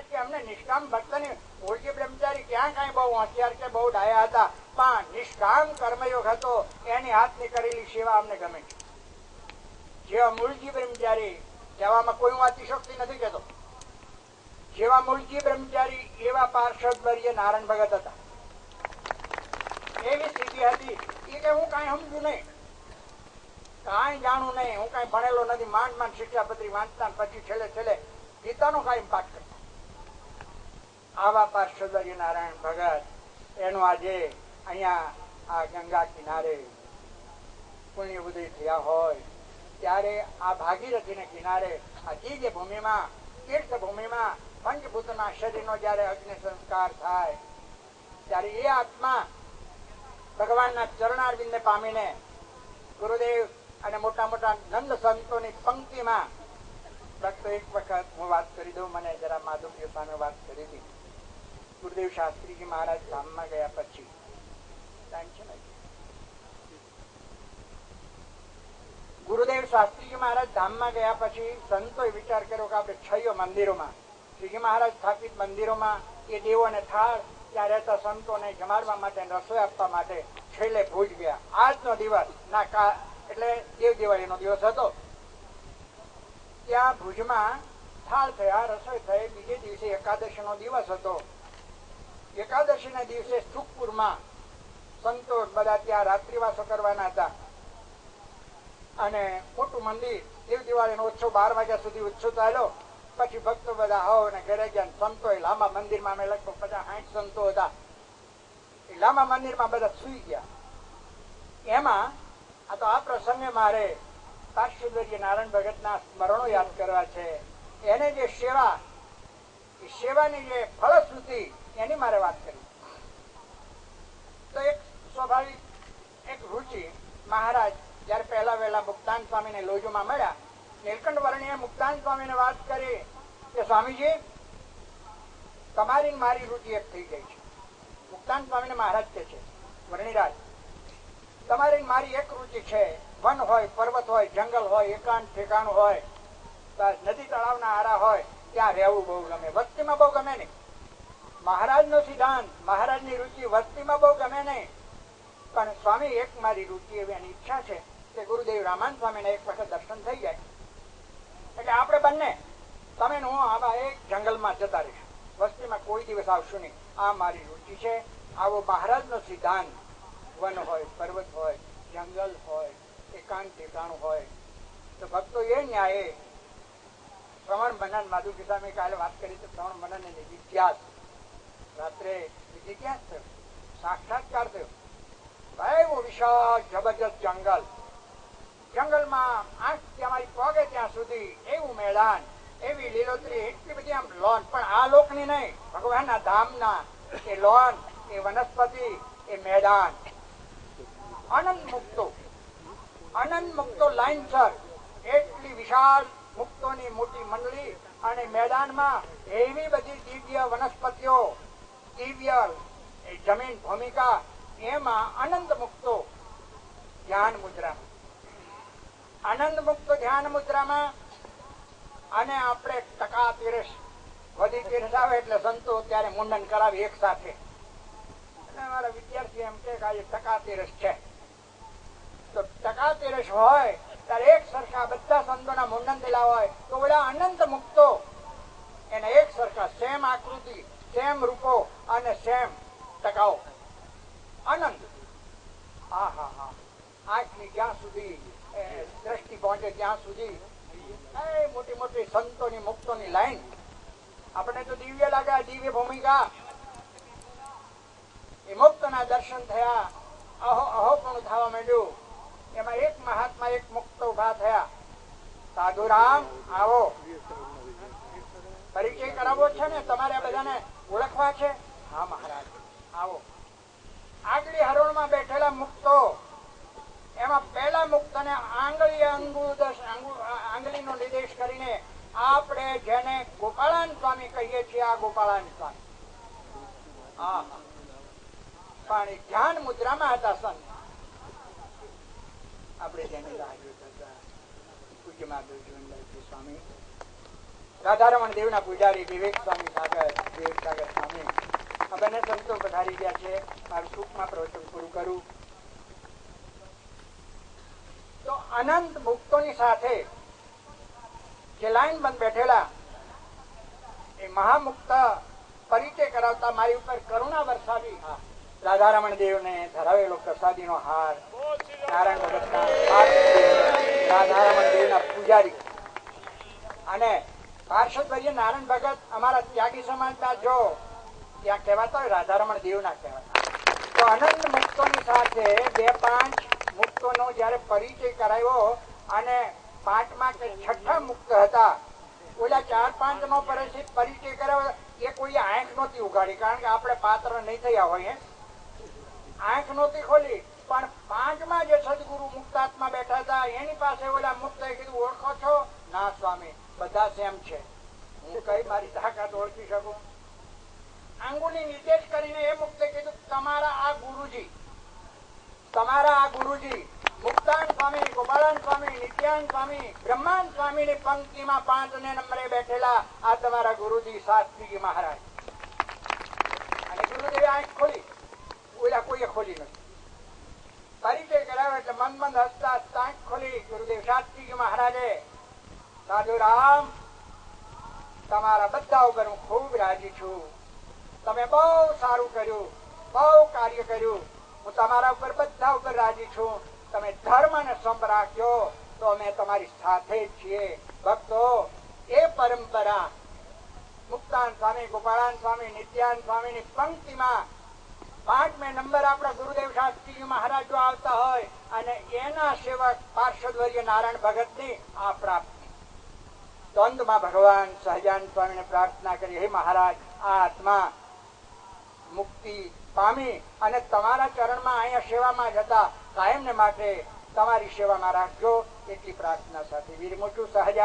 કે અમને નિષ્કામ ભક્તની મૂળજી બ્રહ્મચારી ક્યાં કઈ બહુ હોશિયાર કે બહુ ડાયા હતા, પણ નિષ્કામ કર્મયોગ હતો, એની હાથની કરેલી સેવા અમને ગમે છે. જેવા મૂળજી બ્રહ્મચારી, કહેવામાં કોઈ હું અતિશોક્તિ નથી કહેતો, જેવા મૂળજી બ્રહ્મચારી એવા પાર્ષદ વર્ય નારાયણ ભગત હતા. એવી સ્થિતિ હતી એ કે હું કઈ સમજુ નહીં, કાંઈ જાણું નહીં, હું કઈ ભણેલો નથી, માંડ માંડ શિક્ષાપત્રી વાંચતા પછી છેલ્લે છેલ્લે ગીતાનો કાંઈ પાઠ કરતા. આવા પાર્ષદ વર્ય નારાયણ ભગત એનું આજે અહીંયા આ ગંગા કિનારે પુણ્ય ઉદય થયા હોય ત્યારે આ ભાગીરથીને કિનારે આ દિવ્ય ભૂમિમાં, તીર્થ ભૂમિમાં પંચભૂતના શરીરનો જયારે અગ્નિ સંસ્કાર થાય ત્યારે એ આત્મા ભગવાનના ચરણારવિંદને પામીને ગુરુદેવ અને મોટા મોટા નંદ સંતોની પંક્તિમાં ભક્તો એક વખત હું વાત કરી દઉં, મને જરા માધુર્ય સામે વાત કરી હતી. ગુરુદેવ શાસ્ત્રીજી મહારાજ ધામમાં ગયા પછી ગુરુદેવ શાસ્ત્રીજી મહારાજ ધામમાં ગયા પછી સંતોએ વિચાર કર્યો કે આપણે 6 મંદિરોમાં, શ્રીજી મહારાજ સ્થાપિત મંદિરોમાં એ દેવોને થાળ ત્યાં રહેતા સંતોને જમાડવા માટે, રસોઈ આપવા માટે છેલ્લે ભુજ ગયા. આજનો દિવસ એટલે દેવ દિવાળીનો દિવસ હતો. ત્યાં ભુજમાં થાળ થયા, રસોઈ થઈ. બીજે દિવસે એકાદશીનો દિવસ હતો. એકાદશીના દિવસે સુખપુરમાં સંતો બધા ત્યાં રાત્રિવાસો કરવાના હતા અને મોટું મંદિર દેવ દિવાળીનો ઉત્સવ 12 વાગ્યા સુધી ઉત્સવ ચાલ્યો. પછી ભક્તો બધા આવો ને ઘરે ગયા. સંતો એ લાંબા મંદિરમાં, અમે લગભગ 50-60 સંતો હતા, એ લાંબા મંદિરમાં બધા સુઈ ગયા. એમાં આ પ્રસંગે મારે પાર્શ્વદર્ય નારાયણ ભગતના સ્મરણો યાદ કરવા છે. એને જે સેવા, એ સેવાની જે ફળશ્રુતિ એની મારે વાત કરી. તો એક સ્વાભાવિક એક રુચિ, મહારાજ જયારે પહેલા વહેલા મુક્તાન સ્વામીને લોજોમાં મળ્યા, નીલકંઠ વર્ણીએ મુક્તાન સ્વામીને વાત કરી કે સ્વામીજી તમારી મારી રુચિ એક થઈ ગઈ છે. મુક્તાન સ્વામીને મહારાજ કે છે, વર્ણિરાજ તમારી મારી એક રુચિ છે, વન હોય, પર્વત હોય, જંગલ હોય, એકાંત ઠેકાણું હોય, નદી તળાવના આરા હોય ત્યાં રહેવું બહુ ગમે, વસ્તીમાં બહુ ગમે નહીં. મહારાજનો સિદ્ધાંત, મહારાજની રુચિ વસ્તીમાં બહુ ગમે નહીં. પણ સ્વામી એક મારી રુચિ એવી એની ઈચ્છા છે કે ગુરુદેવ રામાન સ્વામીને એક વખત દર્શન થઈ જાય એટલે આપણે બંને, તમે હું આવા એક જંગલમાં જતા રહીશું, વસ્તીમાં કોઈ દિવસ આવશું નહીં. આ મારી રુચિ છે. આવો મહારાજનો સિદ્ધાંત, વન હોય, પર્વત હોય, જંગલ હોય, એકાંત ઠેકાણું હોય. તો ભક્તો એ ન્યાયે શ્રવણ મનન, માધુ કિસામે કાલે વાત કરી તો શ્રવણ મનન એની જિજ્ઞાસ, રાત્રે જિજ્ઞાસ થયો, સાક્ષાત્કાર થયો. એવું વિશાળ જબરજસ્ત જંગલ, જંગલમાં આંખ તમારી પગે ત્યાં સુધી એવું મેદાન, એવી લીલોતરી, એટલી બધી આમ લોન, પણ આ લોકની નહીં, ભગવાનના ધામના એ લોન, એ વનસ્પતિ, એ મેદાન, અનંત મુક્તો લાઈનસર, એટલી વિશાળ મુક્તોની મોટી મંડળી અને મેદાનમાં એવી બધી દિવ્ય વનસ્પતિઓ, દિવ્ય જમીન ભૂમિકા, એમાં અનંત મુક્તો ધ્યાન મુદ્રામાં, આનંદ મુક્ત ધ્યાન મુદ્રામાં. અને આપણે ટકા તીરસ, વધી તીરસ આવે એટલે સંતો ત્યારે મુંડન કરાવી એક સાથે. મારા વિદ્યાર્થી એમ કે આજે ટકા તીરસ છે, તો ટકા તીરસ હોય ત્યારે એક સરખા બધા સંતોના મુંડન થયેલા હોય તો બધા અનંત મુક્તો એને એક સરખા, સેમ આકૃતિ, સેમ રૂપો અને સેમ ટકાઓ, અનંત. હા હા હા, આંખની જ્યાં સુધી દ્રષ્ટિ પહોંચે ત્યાં સુધી મોટી મોટી સંતોની મુક્તોની લાઈન. આપણે તો દિવ્ય લાગે, દિવ્ય ભૂમિકા. એ મુક્તના દર્શન થયા, અહો પણ થવા માંડ્યું. એમાં એક મહાત્મા, એક મુક્ત ઉભા થયા. સાધુરામ આવો, પરિચય કરાવવો છે ને, તમારે બધાને ઓળખવા છે? હા મહારાજ આવો. આગલી હરોળમાં બેઠેલા મુક્તો, એમાં પહેલા મુક્તને આંગળીનો નિર્દેશ કરીને આપણે જેને ગોપાળાન સ્વામી કહીએ છીએ, આ ગોપાળાન સ્વામી. પણ ધ્યાન મુદ્રામાં હતા સંત. આપણે જેને પૂજ્ય માધવજી સ્વામી રાધારમણ દેવના પૂજારી વિવેક સ્વામી સાગર સ્વામી આ બંને સંતો પધારી ગયા છે. મારું ટૂંકમાં પ્રવચન પૂરું કરું તો અનંત મુક્તોની સાથે જે લાઈન બંધ બેઠેલા એ મહામુક્ત પરિચય કરાવતા મારી ઉપર કરુણા વરસાવી રાધારમણ દેવને ધરાવેલો પ્રસાદીનો હાર નારાયણ ભગતના રાધારમણ દેવના પૂજારી અને પાર્ષદવર્ય નારાયણ ભગત અમારા ત્યાગી સમાજના જો ત્યાં કહેવાતા હોય રાધારમણ દેવના કહેવાતા. તો અનંત મુક્તોની સાથે 2-5 મુક્તોનો જયારે પરિચય કરાવ્યો અને 5મા કે 6ઠા મુક્ત હતા ઓલા 4-5 નો પરિચય કરાવ્યો એ કોઈ આંખ નહોતી ઉગાડી કારણ કે આપણે પાત્ર નહીં થયા હોય આંખ નહોતી ખોલી પણ 5મા જે સદગુરુ મુક્તાત્મા બેઠા હતા એની પાસે ઓલા મુક્ત કીધું ઓળખો છો? ના સ્વામી બધા સેમ છે. હું કઈ મારી તાકાત ઓળખી શકું? આંગુલી નિર્દેશ કરીને એ મુક્તે કીધું તમારા આ ગુરુજી મુક્તાન સ્વામી, ગોપાળાન સ્વામી, નિત્યાન સ્વામી, બ્રહ્માન સ્વામી ની પંક્તિમાં 5ને નંબરે બેઠેલા આ તમારા ગુરુજી શાસ્ત્રીજી મહારાજ. અને ગુરુદેવે આંખ ખોલી, ઓલા કોઈએ ખોલી નથી. પરિચય કરાવ્યો એટલે મન હસતા આંખ ખોલી ગુરુદેવ શાસ્ત્રીજી મહારાજે સાધુ રામ તમારા બધા ઉપર હું ખૂબ રાજી છું. તમે બહુ સારું કર્યું, બહુ કાર્ય કર્યું. હું તમારા ઉપર બધા ઉપર રાજી છું. તમે ધર્મ અને સંપ રાખજો તો અમે તમારી સાથે જ છીએ. ભક્તો એ પરંપરા મુક્તાન સ્વામી, ગોપાળાન સ્વામી, નિત્યાન સ્વામી ની પંક્તિમાં 5મે નંબર આપણા ગુરુદેવ શાસ્ત્રીજી મહારાજ જો આવતા હોય અને એના સેવક પાર્ષદવર્ય નારાયણ ભગત ની આ પ્રાપ્તિ તો અંતમાં ભગવાન સહજાન સ્વામીને પ્રાર્થના કરી હે મહારાજ આ આત્મા મુક્તિ પામી અને તમારા ચરણમાં અહીંયા સેવામાં જતા કાયમને માટે તમારી સેવામાં રાખજો એટલી પ્રાર્થના સાથે વિરમું છું. સહજાન